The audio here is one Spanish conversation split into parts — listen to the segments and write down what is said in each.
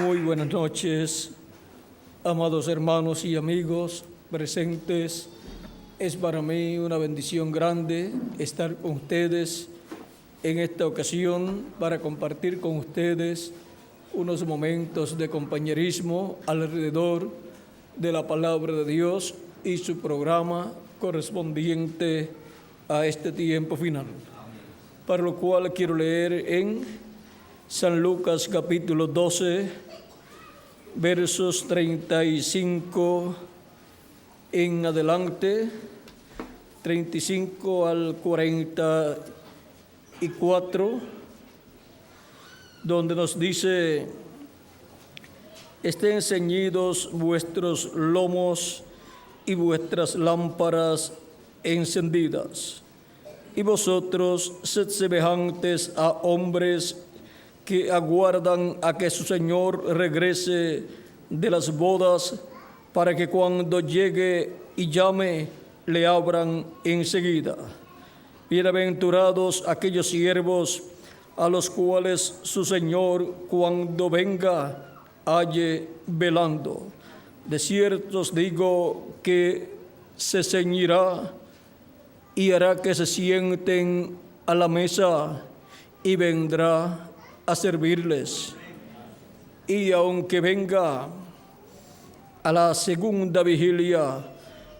Muy buenas noches, amados hermanos y amigos presentes. Es para mí una bendición grande estar con ustedes en esta ocasión para compartir con ustedes unos momentos de compañerismo alrededor de la palabra de Dios y su programa correspondiente a este tiempo final. Para lo cual quiero leer en San Lucas capítulo 12, versos 35 en adelante, 35 al 44, donde nos dice: estén ceñidos vuestros lomos y vuestras lámparas encendidas, y vosotros sed semejantes a hombres que aguardan a que su Señor regrese de las bodas, para que cuando llegue y llame, le abran enseguida. Bienaventurados aquellos siervos a los cuales su Señor, cuando venga, halle velando. De cierto os digo que se ceñirá y hará que se sienten a la mesa y vendrá a servirles. Y aunque venga a la segunda vigilia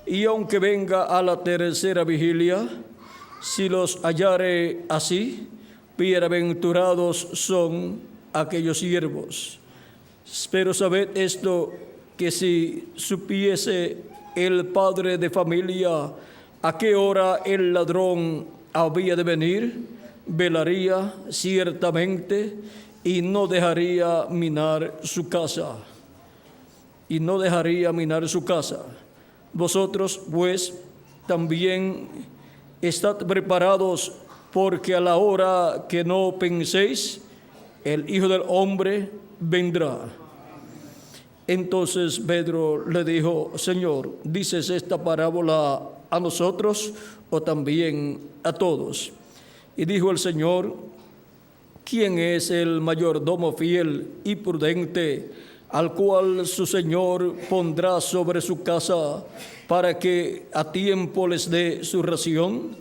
y aunque venga a la tercera vigilia, si los hallare así, bienaventurados son aquellos siervos. Pero sabed esto, que si supiese el padre de familia a qué hora el ladrón había de venir, velaría ciertamente y no dejaría minar su casa. Y no dejaría minar su casa. Vosotros, pues, también estad preparados, porque a la hora que no penséis, el Hijo del Hombre vendrá. Entonces Pedro le dijo: Señor, ¿dices esta parábola a nosotros o también a todos? Y dijo el Señor: ¿quién es el mayordomo fiel y prudente, al cual su Señor pondrá sobre su casa para que a tiempo les dé su ración?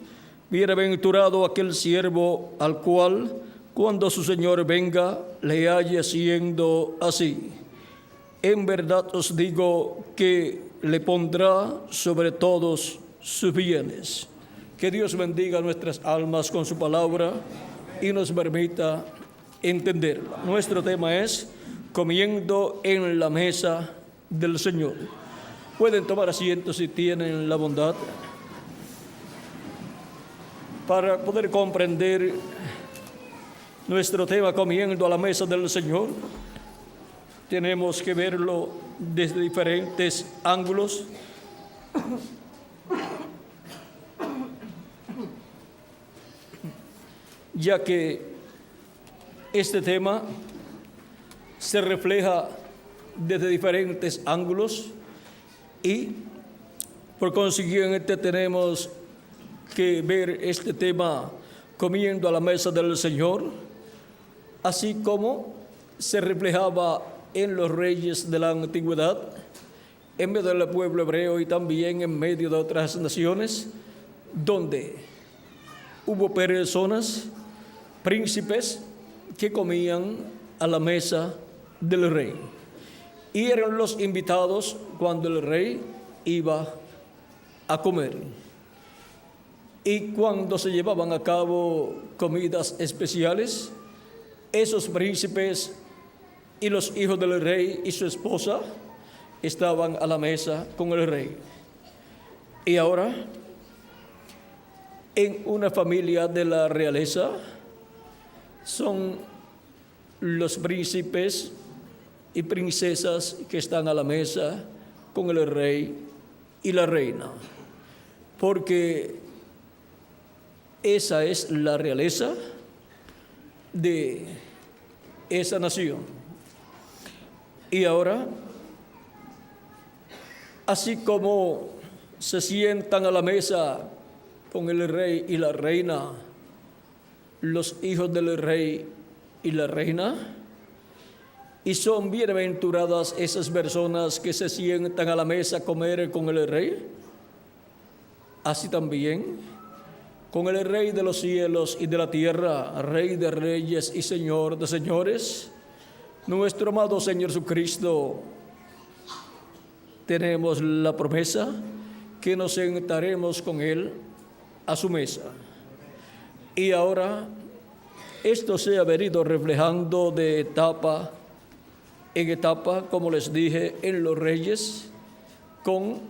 Bienaventurado aquel siervo al cual, cuando su Señor venga, le halle haciendo así. En verdad os digo que le pondrá sobre todos sus bienes. Que Dios bendiga nuestras almas con su palabra y nos permita entenderla. Nuestro tema es comiendo en la mesa del Señor. Pueden tomar asiento si tienen la bondad. Para poder comprender nuestro tema comiendo a la mesa del Señor, tenemos que verlo desde diferentes ángulos. Ya que este tema se refleja desde diferentes ángulos y por consiguiente tenemos que ver este tema comiendo a la mesa del Señor, así como se reflejaba en los reyes de la antigüedad, en medio del pueblo hebreo y también en medio de otras naciones, donde hubo personas, príncipes, que comían a la mesa del rey y eran los invitados cuando el rey iba a comer. Y cuando se llevaban a cabo comidas especiales, esos príncipes y los hijos del rey y su esposa estaban a la mesa con el rey. Y ahora, en una familia de la realeza, son los príncipes y princesas que están a la mesa con el rey y la reina, porque esa es la realeza de esa nación. Y ahora, así como se sientan a la mesa con el rey y la reina, los hijos del rey y la reina, Y son bienaventuradas esas personas que se sientan a la mesa a comer con el Rey. Así también, con el Rey de los cielos y de la tierra, Rey de reyes y Señor de señores, nuestro amado Señor Jesucristo, tenemos la promesa que nos sentaremos con Él a su mesa. Y ahora, esto se ha venido reflejando de etapa en etapa, como les dije, en los reyes, con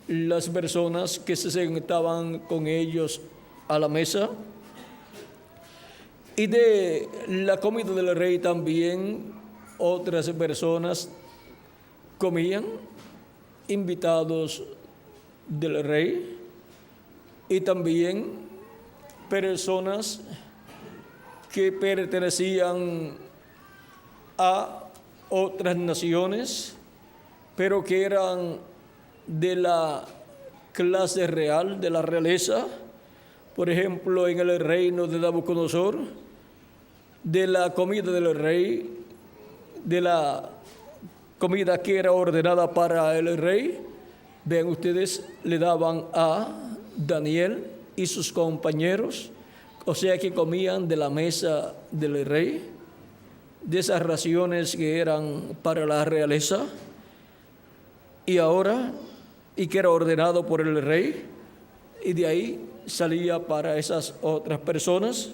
las personas que se sentaban con ellos a la mesa. Y de la comida del rey también otras personas comían, invitados del rey, y también personas que pertenecían a otras naciones, pero que eran de la clase real, de la realeza. Por ejemplo, en el reino de Nabucodonosor, de la comida del rey, de la comida que era ordenada para el rey, vean ustedes, le daban a Daniel y sus compañeros, o sea que comían de la mesa del rey, de esas raciones que eran para la realeza, y ahora, y que era ordenado por el rey, y de ahí salía para esas otras personas,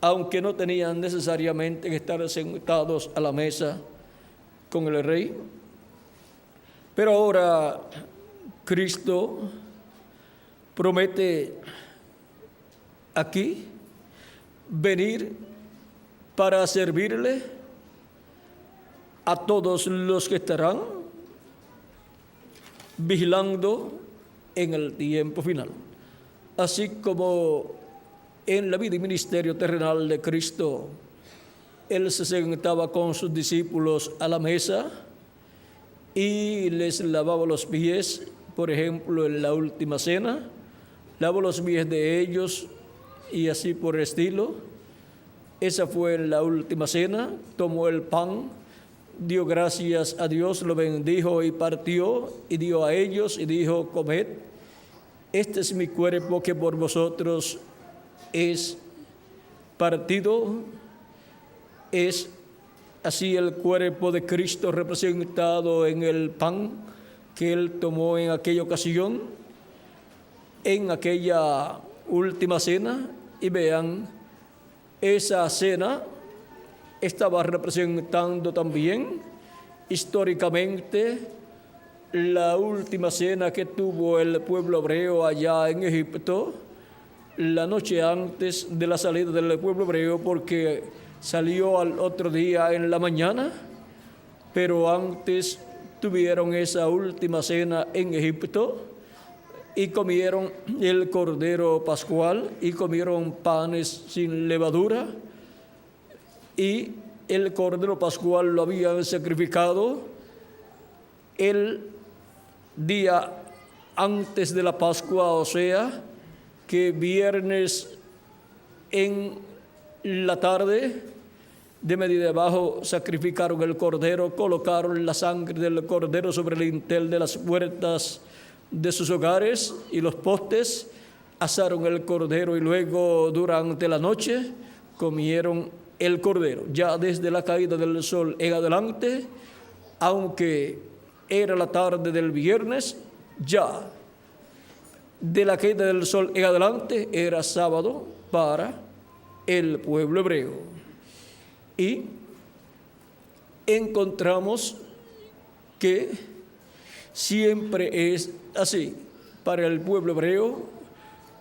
aunque no tenían necesariamente que estar sentados a la mesa con el rey. Pero ahora Cristo promete aquí venir para servirle a todos los que estarán vigilando en el tiempo final. Así como en la vida y ministerio terrenal de Cristo, Él se sentaba con sus discípulos a la mesa y les lavaba los pies, por ejemplo, en la última cena, lavó los pies de ellos y así por el estilo. Esa fue la última cena, tomó el pan, dio gracias a Dios, lo bendijo y partió y dio a ellos y dijo: comed, este es mi cuerpo que por vosotros es partido. Es así el cuerpo de Cristo representado en el pan que Él tomó en aquella ocasión, en aquella última cena. Y vean, esa cena estaba representando también históricamente la última cena que tuvo el pueblo hebreo allá en Egipto, la noche antes de la salida del pueblo hebreo, porque salió al otro día en la mañana, pero antes tuvieron esa última cena en Egipto y comieron el cordero pascual y comieron panes sin levadura, y el cordero pascual lo habían sacrificado el día antes de la Pascua, o sea, que viernes en la tarde, de medida de abajo, sacrificaron el cordero, colocaron la sangre del cordero sobre el dintel de las puertas de sus hogares y los postes, asaron el cordero y luego durante la noche comieron el cordero. Ya desde la caída del sol en adelante, aunque era la tarde del viernes, ya de la caída del sol en adelante era sábado para el pueblo hebreo. Y encontramos que siempre es así. Para el pueblo hebreo,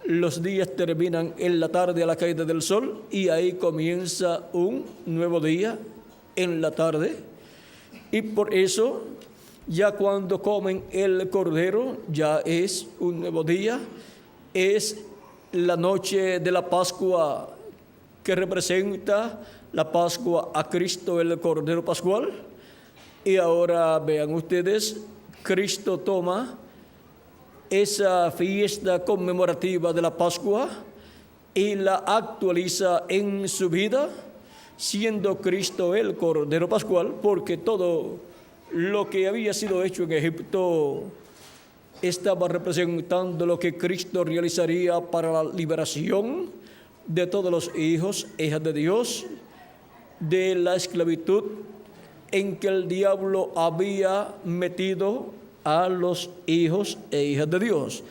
los días terminan en la tarde a la caída del sol y ahí comienza un nuevo día en la tarde. Y por eso, ya cuando comen el cordero, ya es un nuevo día. Es la noche de la Pascua, que representa la Pascua a Cristo, el cordero pascual. Y ahora vean ustedes, Cristo toma esa fiesta conmemorativa de la Pascua y la actualiza en su vida, siendo Cristo el Cordero Pascual, porque todo lo que había sido hecho en Egipto estaba representando lo que Cristo realizaría para la liberación de todos los hijos e hijas de Dios de la esclavitud en que el diablo había metido a los hijos e hijas de Dios,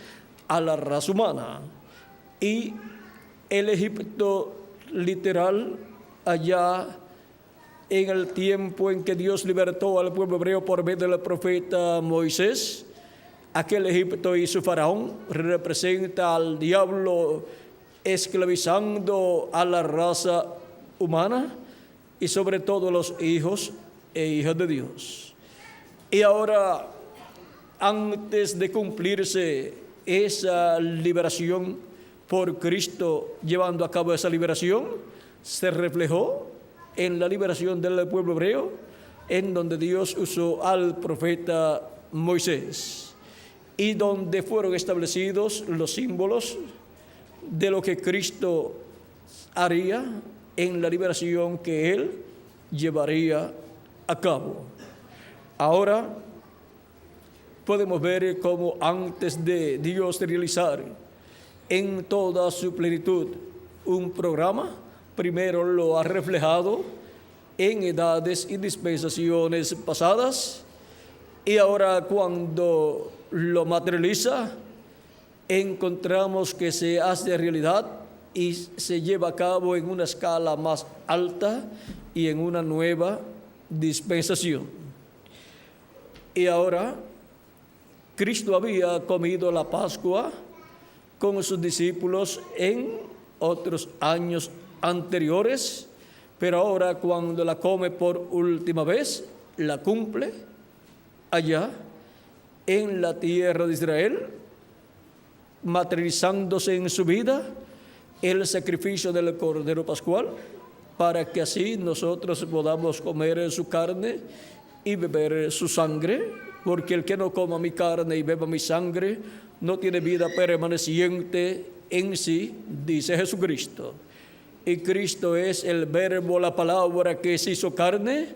a la raza humana. Y el Egipto literal, allá en el tiempo en que Dios libertó al pueblo hebreo por medio del profeta Moisés, aquel Egipto y su faraón representa al diablo esclavizando a la raza humana y sobre todo los hijos e hijas de Dios. Y ahora, antes de cumplirse esa liberación por Cristo, llevando a cabo esa liberación, se reflejó en la liberación del pueblo hebreo, en donde Dios usó al profeta Moisés y donde fueron establecidos los símbolos de lo que Cristo haría en la liberación que Él llevaría a cabo. Ahora podemos ver cómo antes de Dios realizar en toda su plenitud un programa, primero lo ha reflejado en edades y dispensaciones pasadas, y ahora cuando lo materializa, encontramos que se hace realidad y se lleva a cabo en una escala más alta y en una nueva dispensación. Y ahora, Cristo había comido la Pascua con sus discípulos en otros años anteriores, pero ahora cuando la come por última vez, la cumple allá en la tierra de Israel, materializándose en su vida el sacrificio del Cordero Pascual, para que así nosotros podamos comer su carne y beber su sangre, porque el que no coma mi carne y beba mi sangre no tiene vida permaneciente en sí, dice Jesucristo. Y Cristo es el verbo, la palabra que se hizo carne,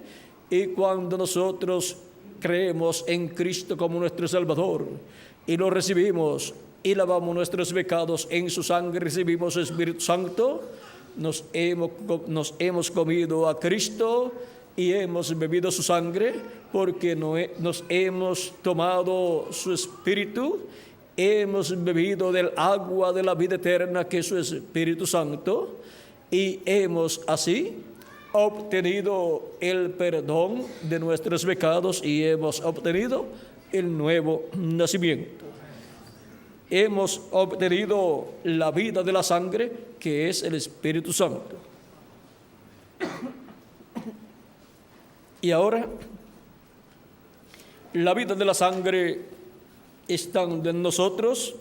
y cuando nosotros creemos en Cristo como nuestro Salvador y lo recibimos y lavamos nuestros pecados en su sangre, recibimos el Espíritu Santo, nos hemos comido a Cristo y hemos bebido su sangre, porque nos hemos tomado su Espíritu, hemos bebido del agua de la vida eterna que es su Espíritu Santo, y hemos así obtenido el perdón de nuestros pecados y hemos obtenido el nuevo nacimiento. Hemos obtenido la vida de la sangre, que es el Espíritu Santo. Y ahora, la vida de la sangre estando en nosotros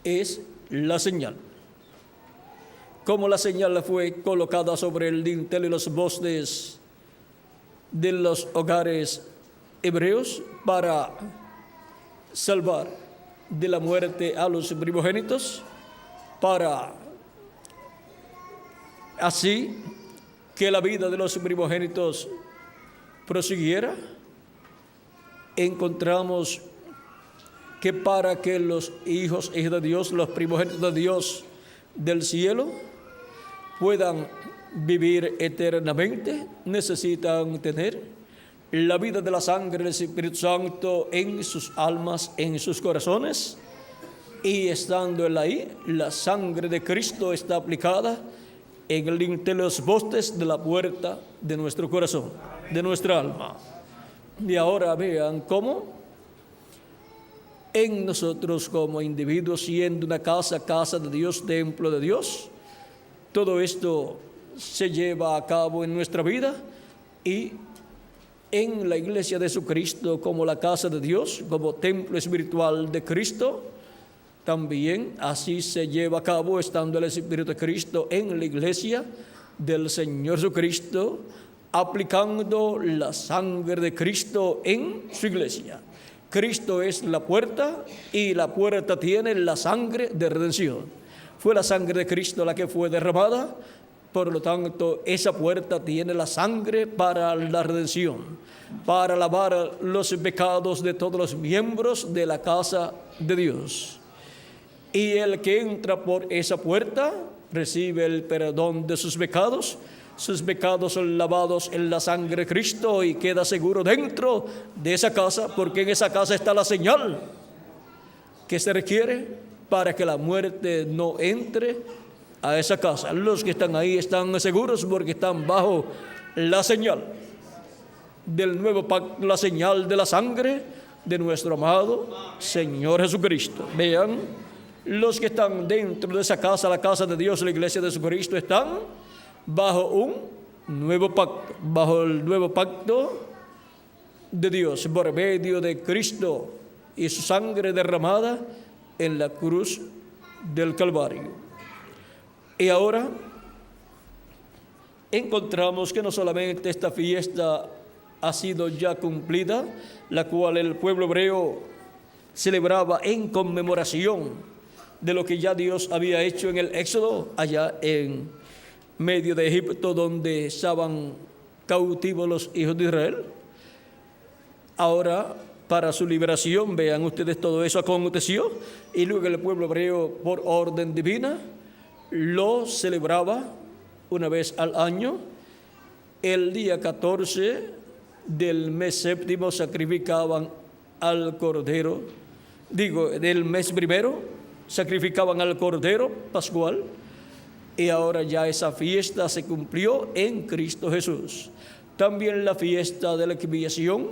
es la señal. Como la señal fue colocada sobre el dintel y los postes de los hogares hebreos para salvar de la muerte a los primogénitos, para así que la vida de los primogénitos prosiguiera, encontramos que para que los hijos e hijas de Dios, los primogénitos de Dios del cielo, puedan vivir eternamente, necesitan tener la vida de la sangre del Espíritu Santo en sus almas, en sus corazones, y estando él ahí, la sangre de Cristo está aplicada en el dintel de los postes de la puerta de nuestro corazón, de nuestra alma. Y ahora vean cómo en nosotros como individuos, siendo una casa de Dios, templo de Dios, todo esto se lleva a cabo en nuestra vida, y en la iglesia de Jesucristo como la casa de Dios, como templo espiritual de Cristo, también así se lleva a cabo estando el Espíritu de Cristo en la iglesia del Señor Jesucristo, aplicando la sangre de Cristo en su iglesia. Cristo es la puerta y la puerta tiene la sangre de redención. Fue la sangre de Cristo la que fue derramada Por lo tanto, esa puerta tiene la sangre para la redención, para lavar los pecados de todos los miembros de la casa de Dios. Y el que entra por esa puerta recibe el perdón de sus pecados son lavados en la sangre de Cristo y queda seguro dentro de esa casa, porque en esa casa está la señal que se requiere para que la muerte no entre a esa casa. Los que están ahí están seguros porque están bajo la señal del nuevo pacto, la señal de la sangre de nuestro amado Señor Jesucristo. Vean, los que están dentro de esa casa, la casa de Dios, la iglesia de Jesucristo, están bajo un nuevo pacto, bajo el nuevo pacto de Dios, por medio de Cristo y su sangre derramada en la cruz del Calvario. Y ahora encontramos que no solamente esta fiesta ha sido ya cumplida, la cual el pueblo hebreo celebraba en conmemoración de lo que ya Dios había hecho en el Éxodo, allá en medio de Egipto, donde estaban cautivos los hijos de Israel. Ahora, para su liberación, vean ustedes, todo eso aconteció, y luego el pueblo hebreo, por orden divina, lo celebraba una vez al año. El día 14 del mes séptimo sacrificaban al cordero, del mes primero sacrificaban al cordero pascual, y ahora ya esa fiesta se cumplió en Cristo Jesús. También la fiesta de la expiación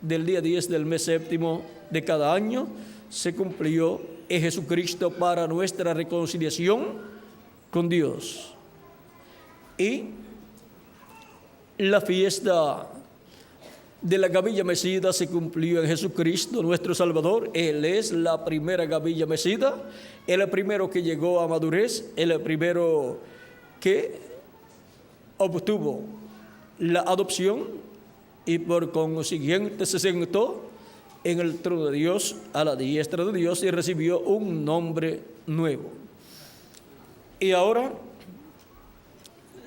del día 10 del mes séptimo de cada año se cumplió en Jesucristo para nuestra reconciliación con Dios. Y la fiesta de la gavilla mecida se cumplió en Jesucristo, nuestro Salvador. Él es la primera gavilla mecida, el primero que llegó a madurez, el primero que obtuvo la adopción y por consiguiente se sentó en el trono de Dios, a la diestra de Dios, y recibió un nombre nuevo. Y ahora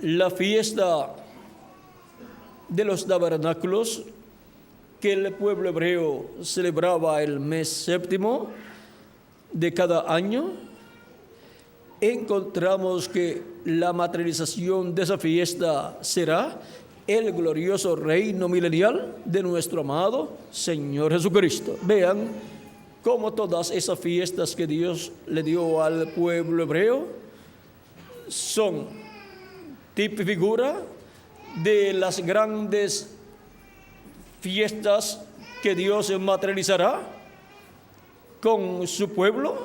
la fiesta de los tabernáculos, que el pueblo hebreo celebraba el mes séptimo de cada año, encontramos que la materialización de esa fiesta será el glorioso reino milenial de nuestro amado Señor Jesucristo. Vean cómo todas esas fiestas que Dios le dio al pueblo hebreo son tipo y figura de las grandes fiestas que Dios materializará con su pueblo,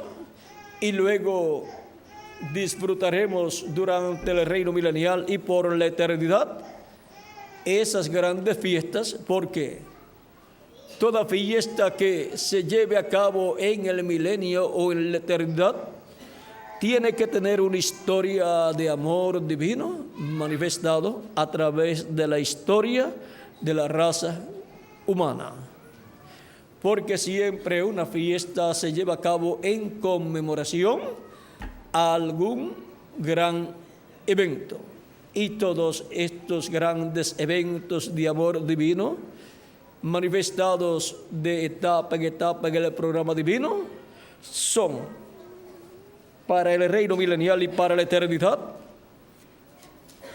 y luego disfrutaremos durante el reino milenial y por la eternidad esas grandes fiestas, porque toda fiesta que se lleve a cabo en el milenio o en la eternidad tiene que tener una historia de amor divino manifestado a través de la historia de la raza humana. Porque siempre una fiesta se lleva a cabo en conmemoración a algún gran evento. Y todos estos grandes eventos de amor divino, manifestados de etapa en etapa en el programa divino, son para el reino milenial y para la eternidad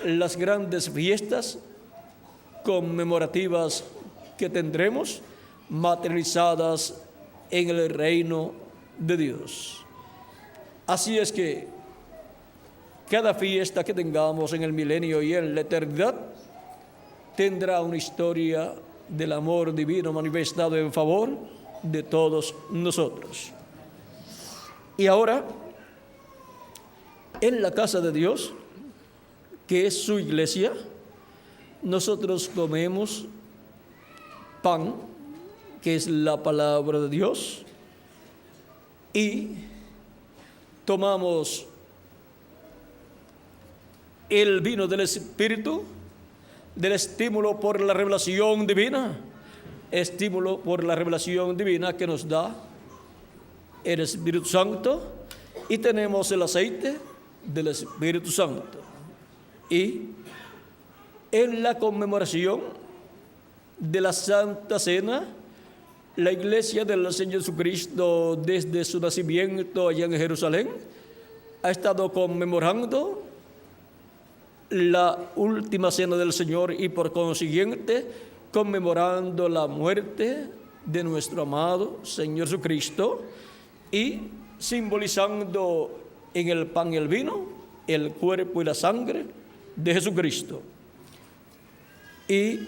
las grandes fiestas conmemorativas que tendremos materializadas en el reino de Dios. Así es que cada fiesta que tengamos en el milenio y en la eternidad tendrá una historia del amor divino manifestado en favor de todos nosotros. Y ahora, en la casa de Dios, que es su iglesia, nosotros comemos pan, que es la palabra de Dios, y tomamos el vino del Espíritu, del estímulo por la revelación divina, estímulo por la revelación divina que nos da el Espíritu Santo, y tenemos el aceite del Espíritu Santo. Y en la conmemoración de la Santa Cena, la Iglesia del Señor Jesucristo, desde su nacimiento allá en Jerusalén, ha estado conmemorando la última cena del Señor y por consiguiente conmemorando la muerte de nuestro amado Señor Jesucristo y simbolizando en el pan y el vino el cuerpo y la sangre de Jesucristo. Y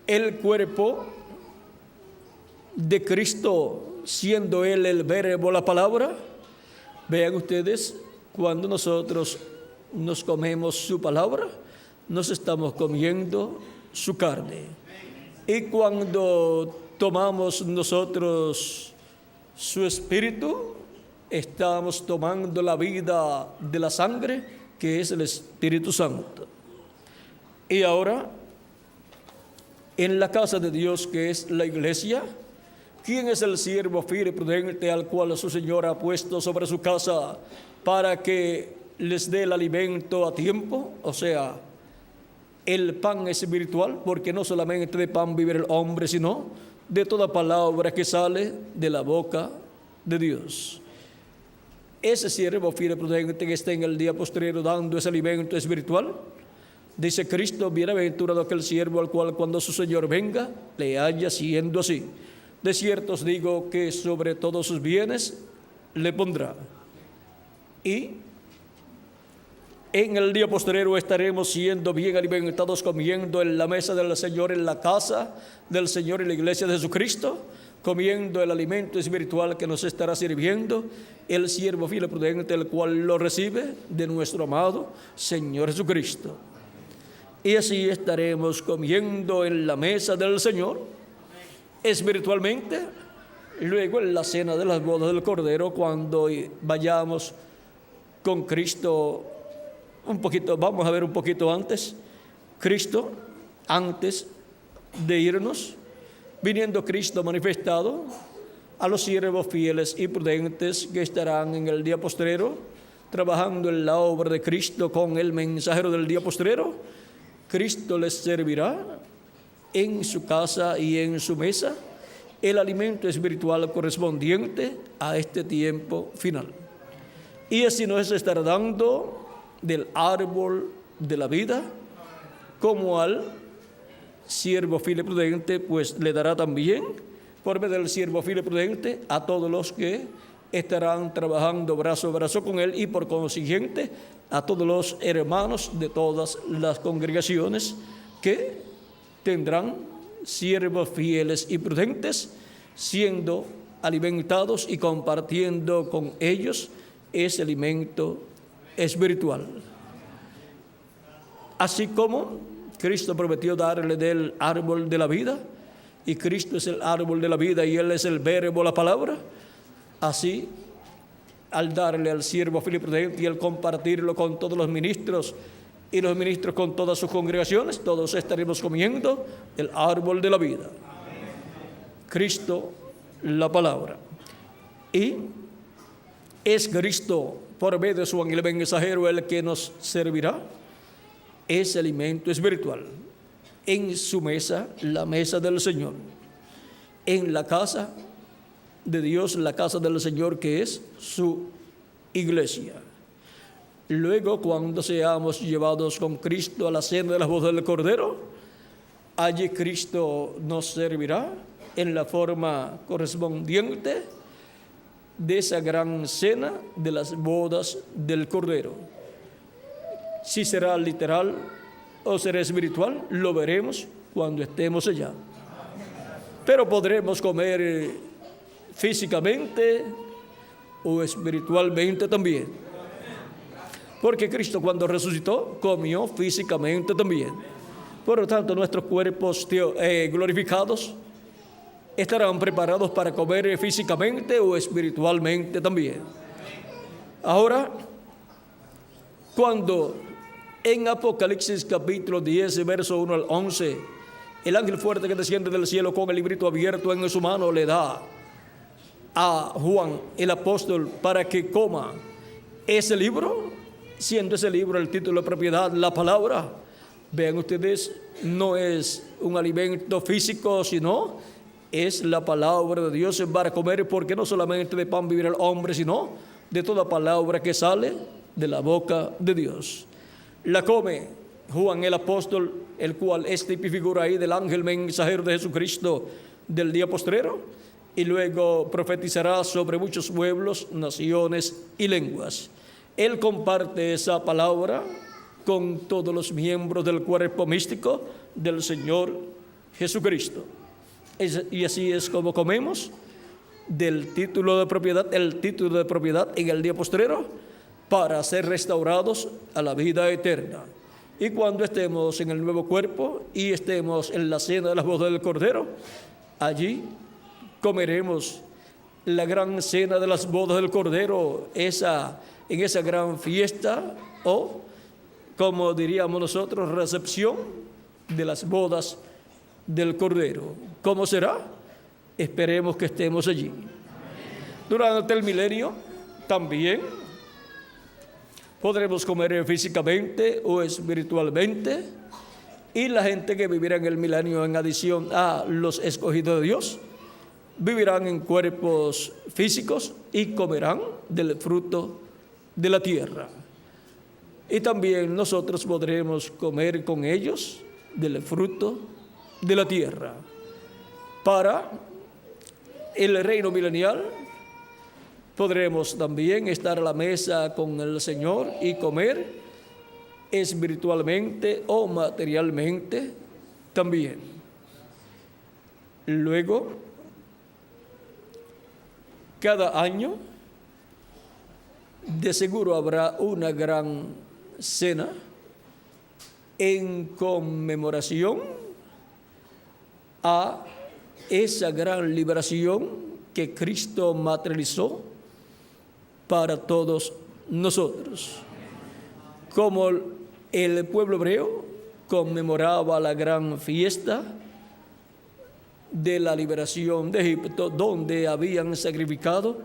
el cuerpo de Cristo, siendo Él el verbo, la palabra, vean ustedes, cuando nosotros nos comemos su palabra, nos estamos comiendo su carne. Y cuando tomamos nosotros su espíritu, estamos tomando la vida de la sangre, que es el Espíritu Santo. Y ahora, en la casa de Dios, que es la iglesia, ¿quién es el siervo fiel y prudente al cual su Señor ha puesto sobre su casa para que les dé el alimento a tiempo? O sea, el pan espiritual, porque no solamente de pan vive el hombre, sino de toda palabra que sale de la boca de Dios. Ese siervo fiel y prudente que está en el día postrero dando ese alimento espiritual, dice Cristo: bienaventurado aquel siervo al cual cuando su Señor venga le haya siendo así. De cierto os digo que sobre todos sus bienes le pondrá. Y en el día postrero estaremos siendo bien alimentados, comiendo en la mesa del Señor, en la casa del Señor, en la iglesia de Jesucristo, comiendo el alimento espiritual que nos estará sirviendo el siervo fiel y prudente, el cual lo recibe de nuestro amado Señor Jesucristo. Y así estaremos comiendo en la mesa del Señor espiritualmente. Luego en la cena de las bodas del Cordero, cuando vayamos con Cristo un poquito, vamos a ver un poquito antes. Cristo, antes de irnos, viniendo Cristo manifestado a los siervos fieles y prudentes que estarán en el día postrero, trabajando en la obra de Cristo con el mensajero del día postrero, Cristo les servirá en su casa y en su mesa el alimento espiritual correspondiente a este tiempo final. Y así nos estará dando del árbol de la vida, como al siervo fiel y prudente, pues le dará también, por medio del siervo fiel y prudente, a todos los que estarán trabajando brazo a brazo con él, y por consiguiente a todos los hermanos de todas las congregaciones que tendrán siervos fieles y prudentes, siendo alimentados y compartiendo con ellos ese alimento espiritual. Así como Cristo prometió darle del árbol de la vida, y Cristo es el árbol de la vida y Él es el verbo, la palabra, así al darle al siervo fiel y prudente y al compartirlo con todos los ministros y los ministros con todas sus congregaciones, todos estaremos comiendo el árbol de la vida. Cristo, la palabra. Y es Cristo, por medio de su ángel mensajero, el que nos servirá ese alimento espiritual en su mesa, la mesa del Señor, en la casa de Dios, la casa del Señor, que es su iglesia. Luego, cuando seamos llevados con Cristo a la cena de las bodas del Cordero, allí Cristo nos servirá en la forma correspondiente de esa gran cena de las bodas del Cordero. Si será literal o será espiritual, lo veremos cuando estemos allá. Pero podremos comer físicamente o espiritualmente también. Porque Cristo, cuando resucitó, comió físicamente también. Por lo tanto, nuestros cuerpos glorificados estarán preparados para comer físicamente o espiritualmente también. Ahora, cuando en Apocalipsis capítulo 10, verso 1 al 11, el ángel fuerte que desciende del cielo con el librito abierto en su mano le da a Juan el apóstol para que coma ese libro, siendo ese libro el título de propiedad, la palabra. Vean ustedes, no es un alimento físico, sino es la palabra de Dios para comer, porque no solamente de pan vivirá el hombre, sino de toda palabra que sale de la boca de Dios. La come Juan el apóstol, el cual es tipo y figura ahí del ángel mensajero de Jesucristo del día postrero, y luego profetizará sobre muchos pueblos, naciones y lenguas. Él comparte esa palabra con todos los miembros del cuerpo místico del Señor Jesucristo. Y así es como comemos del título de propiedad, el título de propiedad en el día postrero, para ser restaurados a la vida eterna. Y cuando estemos en el nuevo cuerpo y estemos en la cena de las bodas del Cordero, allí comeremos la gran cena de las bodas del Cordero, en esa gran fiesta, o como diríamos nosotros, recepción de las bodas del Cordero. ¿Cómo será? Esperemos que estemos allí. Durante el milenio también podremos comer físicamente o espiritualmente, y la gente que vivirá en el milenio, en adición a los escogidos de Dios, vivirán en cuerpos físicos y comerán del fruto de la tierra. Y también nosotros podremos comer con ellos del fruto de la tierra. Para el reino milenial podremos también estar a la mesa con el Señor y comer espiritualmente o materialmente también. Luego, cada año de seguro habrá una gran cena en conmemoración a esa gran liberación que Cristo materializó para todos nosotros. Como el pueblo hebreo conmemoraba la gran fiesta de la liberación de Egipto, donde habían sacrificado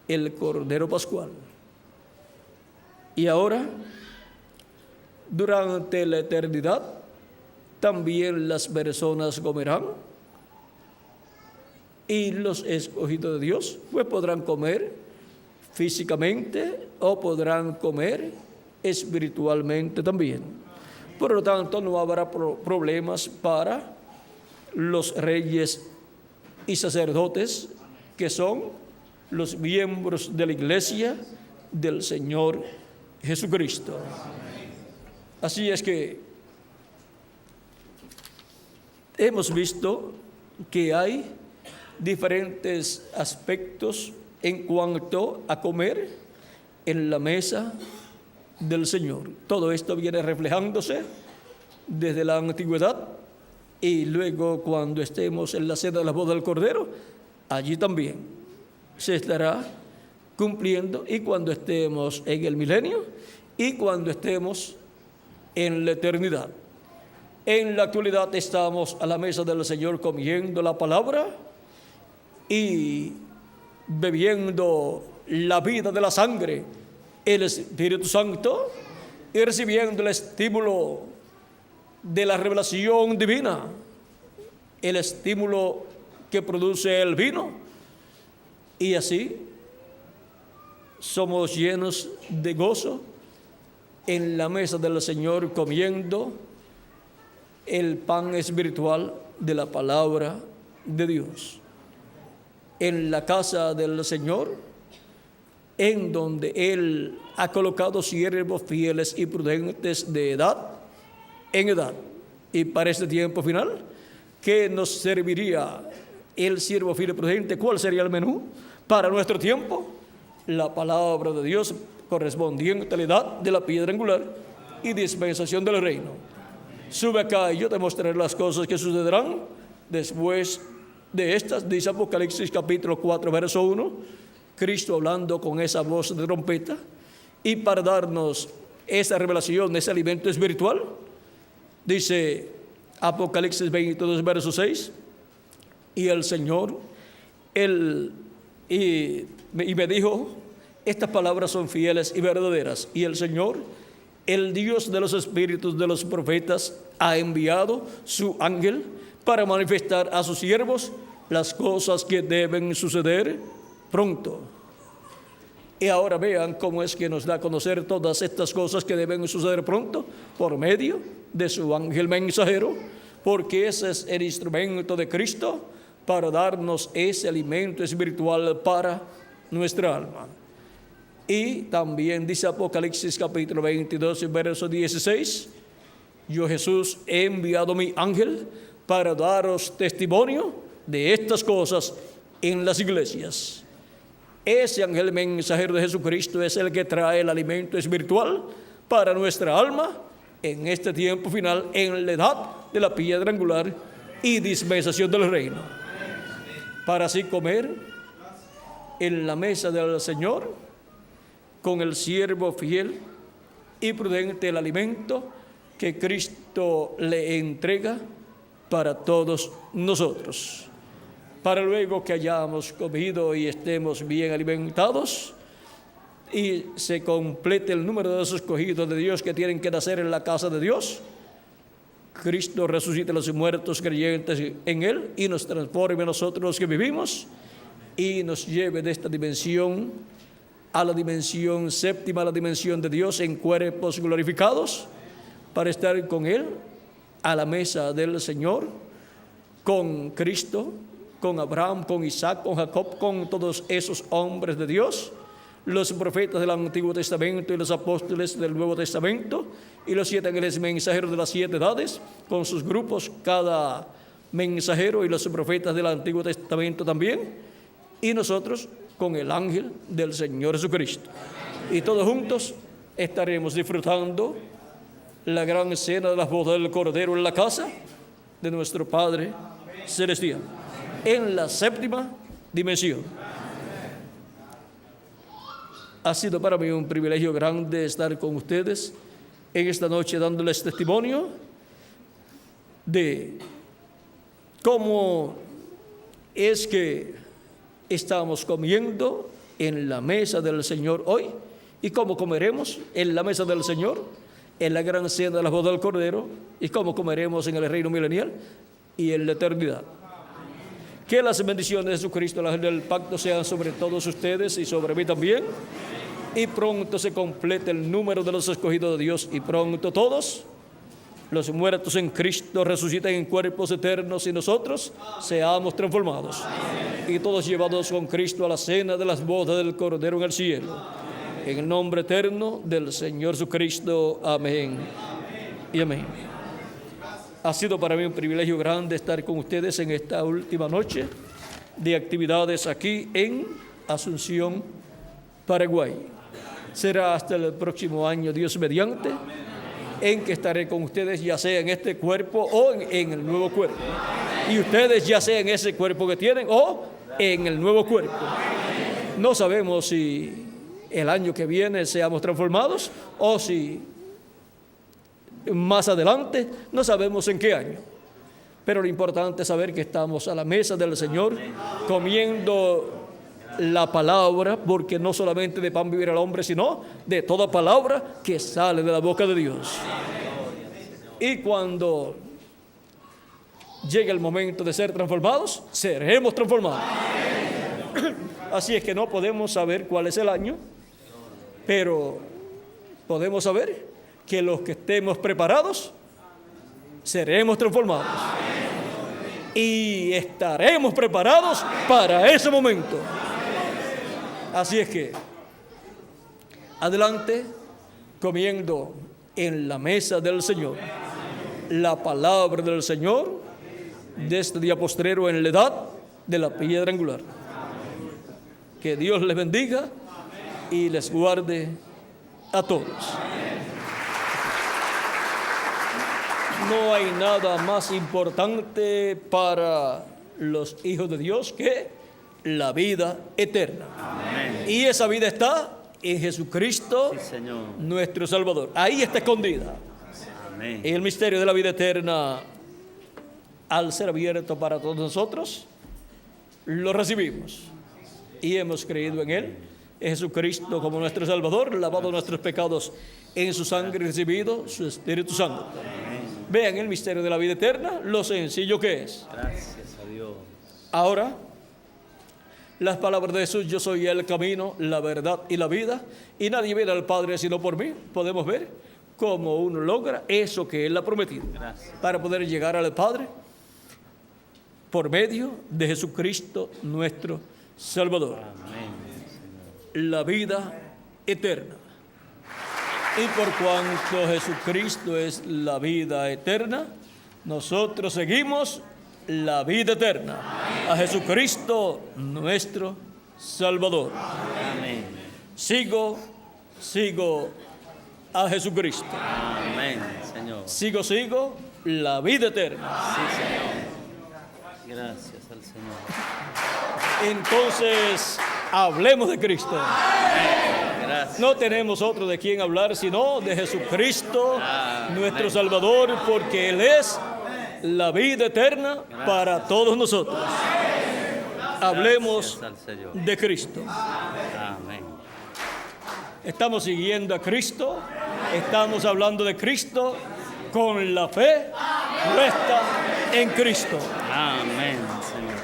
el Cordero Pascual. Y ahora, durante la eternidad, también las personas comerán, y los escogidos de Dios pues podrán comer físicamente o podrán comer espiritualmente también. Por lo tanto, no habrá problemas para los reyes y sacerdotes, que son los miembros de la iglesia del Señor Jesucristo. Así es que hemos visto que hay diferentes aspectos en cuanto a comer en la mesa del Señor. Todo esto viene reflejándose desde la antigüedad, y luego cuando estemos en la cena de la boda del Cordero, allí también se estará cumpliendo, y cuando estemos en el milenio y cuando estemos en la eternidad. En la actualidad estamos a la mesa del Señor comiendo la palabra y bebiendo la vida de la sangre, el Espíritu Santo, y recibiendo el estímulo de la revelación divina, el estímulo que produce el vino, y así somos llenos de gozo en la mesa del Señor, comiendo el pan espiritual de la palabra de Dios. En la casa del Señor, en donde Él ha colocado siervos fieles y prudentes de edad en edad. Y para este tiempo final, ¿qué nos serviría el siervo fiel y prudente? ¿Cuál sería el menú para nuestro tiempo? La palabra de Dios correspondiente a la edad de la piedra angular y dispensación del reino. Sube acá y yo te mostraré las cosas que sucederán después de estas, dice Apocalipsis capítulo 4, verso 1, Cristo hablando con esa voz de trompeta, y para darnos esa revelación, ese alimento espiritual, dice Apocalipsis 22, verso 6, y el Señor, y me dijo, Estas palabras son fieles y verdaderas, y el Señor, el Dios de los espíritus de los profetas, ha enviado su ángel para manifestar a sus siervos las cosas que deben suceder pronto. Y ahora vean cómo es que nos da a conocer todas estas cosas que deben suceder pronto, por medio de su ángel mensajero, porque ese es el instrumento de Cristo para darnos ese alimento espiritual para nuestra alma. Y también dice Apocalipsis capítulo 22, verso 16, yo Jesús he enviado mi ángel para daros testimonio de estas cosas en las iglesias. Ese ángel mensajero de Jesucristo es el que trae el alimento espiritual para nuestra alma en este tiempo final, en la edad de la piedra angular y dispensación del reino, para así comer en la mesa del Señor con el siervo fiel y prudente el alimento que Cristo le entrega para todos nosotros. Para luego que hayamos comido y estemos bien alimentados y se complete el número de los escogidos de Dios que tienen que nacer en la casa de Dios, Cristo resucite a los muertos creyentes en Él y nos transforme a nosotros los que vivimos y nos lleve de esta dimensión a la dimensión séptima, a la dimensión de Dios en cuerpos glorificados, para estar con Él a la mesa del Señor, con Cristo, con Abraham, con Isaac, con Jacob, con todos esos hombres de Dios, los profetas del Antiguo Testamento y los apóstoles del Nuevo Testamento, y los 7 ángeles mensajeros de las 7 edades, con sus grupos, cada mensajero, y los profetas del Antiguo Testamento también, y nosotros con el ángel del Señor Jesucristo. Y todos juntos estaremos disfrutando la gran cena de las bodas del Cordero en la casa de nuestro Padre Celestial, en la séptima dimensión. Ha sido para mí un privilegio grande estar con ustedes en esta noche dándoles testimonio de cómo es que estamos comiendo en la mesa del Señor hoy y cómo comeremos en la mesa del Señor en la gran cena de las bodas del Cordero y cómo comeremos en el reino milenial y en la eternidad. Que las bendiciones de Jesucristo, el ángel del pacto, sean sobre todos ustedes y sobre mí también. Y pronto se complete el número de los escogidos de Dios y pronto todos los muertos en Cristo resuciten en cuerpos eternos y nosotros seamos transformados. Y todos llevados con Cristo a la cena de las bodas del Cordero en el cielo. En el nombre eterno del Señor Jesucristo. Amén y amén. Ha sido para mí un privilegio grande estar con ustedes en esta última noche de actividades aquí en Asunción, Paraguay. Será hasta el próximo año, Dios mediante, en que estaré con ustedes, ya sea en este cuerpo o en el nuevo cuerpo. Y ustedes ya sea en ese cuerpo que tienen o en el nuevo cuerpo. No sabemos si el año que viene seamos transformados o si más adelante, no sabemos en qué año. Pero lo importante es saber que estamos a la mesa del Señor comiendo la palabra, porque no solamente de pan vivirá el hombre, sino de toda palabra que sale de la boca de Dios. Y cuando llegue el momento de ser transformados, seremos transformados. Así es que no podemos saber cuál es el año, pero podemos saber que los que estemos preparados seremos transformados y estaremos preparados para ese momento. Así es que adelante, comiendo en la mesa del Señor la palabra del Señor de este día postrero en la edad de la piedra angular. Que Dios les bendiga y les guarde a todos. No hay nada más importante para los hijos de Dios que la vida eterna. Amén. Y esa vida está en Jesucristo, sí, Señor, nuestro Salvador. Ahí está escondida. Amén. El misterio de la vida eterna, al ser abierto para todos nosotros, lo recibimos y hemos creído en Él en Jesucristo como nuestro Salvador, lavado nuestros pecados en su sangre, recibido su Espíritu Santo. Vean el misterio de la vida eterna, lo sencillo que es. Gracias a Dios. Ahora, las palabras de Jesús: yo soy el camino, la verdad y la vida, y nadie viene al Padre sino por mí. Podemos ver cómo uno logra eso que Él ha prometido. Gracias. Para poder llegar al Padre por medio de Jesucristo nuestro Salvador. Amén. La vida eterna. Y por cuanto Jesucristo es la vida eterna, nosotros seguimos la vida eterna. A Jesucristo nuestro Salvador. Amén. Sigo a Jesucristo. Amén, Señor. Sigo la vida eterna. Sí, Señor. Gracias al Señor. Entonces, hablemos de Cristo. Gracias. No tenemos otro de quien hablar sino de Jesucristo, nuestro Salvador, porque Él es la vida eterna para todos nosotros. Hablemos Gracias al Señor. de Cristo. Amén. Estamos siguiendo a Cristo, estamos hablando de Cristo con la fe puesta en Cristo. Amén, Señor.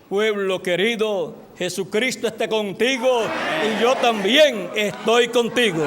Pueblo querido, Jesucristo está contigo y yo también estoy contigo.